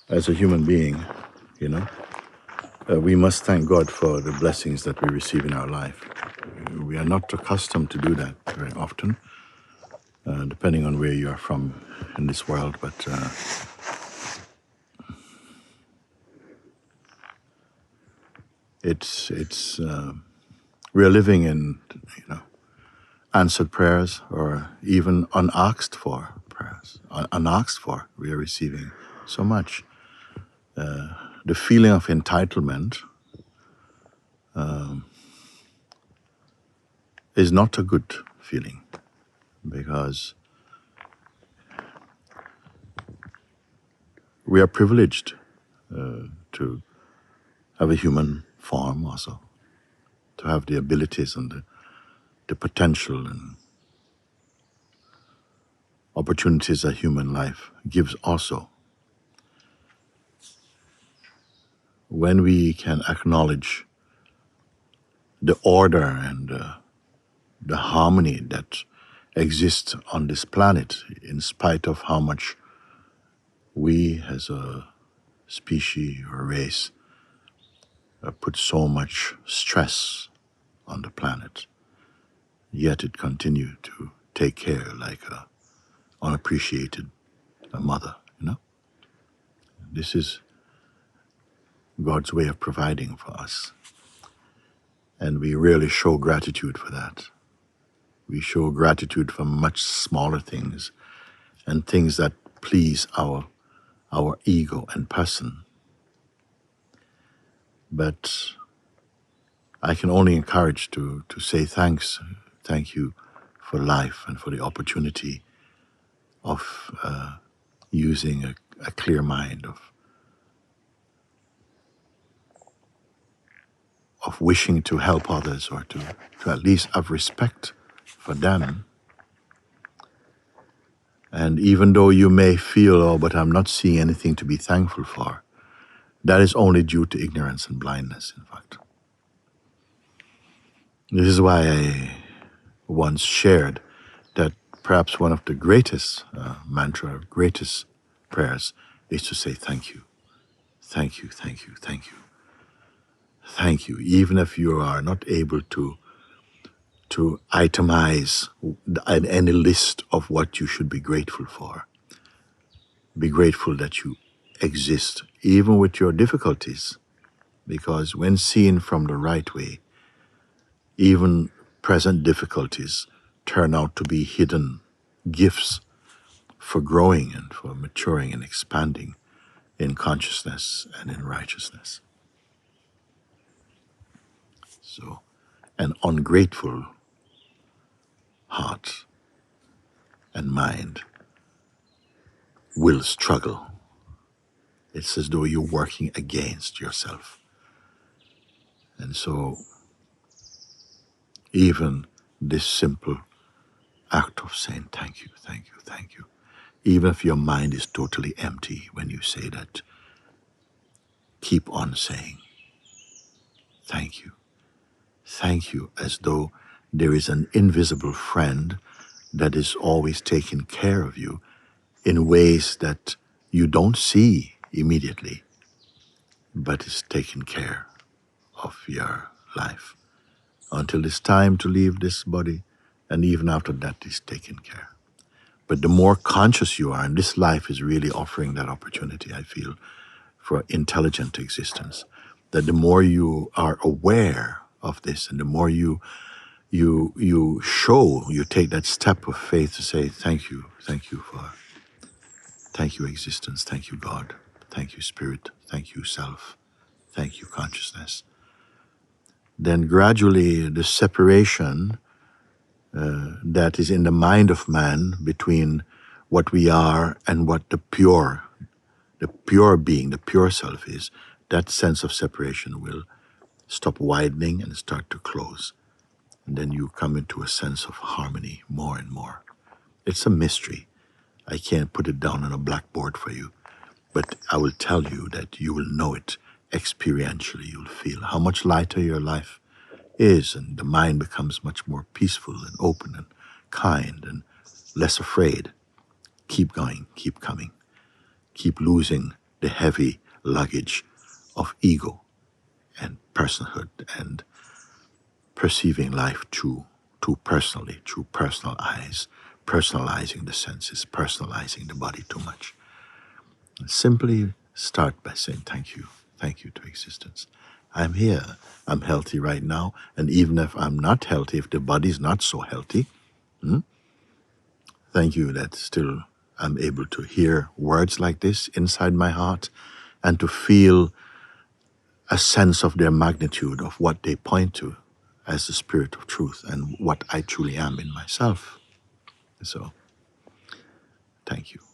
as a human being, we must thank God for the blessings that we receive in our life. We are not accustomed to do that very often, depending on where you are from in this world, but we are living in, answered prayers or even unasked for prayers. Unasked for, we are receiving so much. The feeling of entitlement is not a good feeling, because we are privileged to have a human form also, to have the abilities and the potential and opportunities that human life gives also. When we can acknowledge the order and the harmony that exists on this planet, in spite of how much we as a species or race put so much stress on the planet, yet it continues to take care like a unappreciated mother, This is God's way of providing for us. And we really show gratitude for that. We show gratitude for much smaller things and things that please our ego and person. But I can only encourage to say thank you for life and for the opportunity of using a clear mind, of wishing to help others, or to at least have respect for them. And even though you may feel, but I'm not seeing anything to be thankful for, that is only due to ignorance and blindness, in fact. This is why I once shared that perhaps one of the greatest mantra, greatest prayers is to say thank you. Thank you, thank you, thank you. Thank you, even if you are not able to itemize any list of what you should be grateful for. Be grateful that you exist, even with your difficulties, because when seen from the right way, even present difficulties turn out to be hidden gifts for growing and for maturing and expanding in consciousness and in righteousness. So, an ungrateful heart and mind will struggle. It's as though you're working against yourself. And so, even this simple act of saying thank you, thank you, thank you, even if your mind is totally empty when you say that, keep on saying thank you. Thank you, as though there is an invisible friend that is always taking care of you in ways that you don't see immediately, but is taking care of your life until it's time to leave this body, and even after that is taken care. But the more conscious you are, and this life is really offering that opportunity, I feel, for intelligent existence, that the more you are aware of this, and the more you take that step of faith to say thank you existence, thank you God, thank you Spirit, thank you self, thank you consciousness. Then gradually the separation that is in the mind of man between what we are and what the pure being, the pure self is, that sense of separation will stop widening and start to close. And then you come into a sense of harmony more and more. It's a mystery. I can't put it down on a blackboard for you, but I will tell you that you will know it experientially. You'll feel how much lighter your life is, and the mind becomes much more peaceful and open and kind and less afraid. Keep going, keep coming. Keep losing the heavy luggage of ego and personhood and perceiving life too personally, through personal eyes, personalizing the senses, personalizing the body too much. And simply start by saying thank you to existence. I'm here, I'm healthy right now, and even if I'm not healthy, if the body's not so healthy, thank you that still I'm able to hear words like this inside my heart and to feel a sense of their magnitude, of what they point to as the spirit of truth and what I truly am in myself. So, thank you.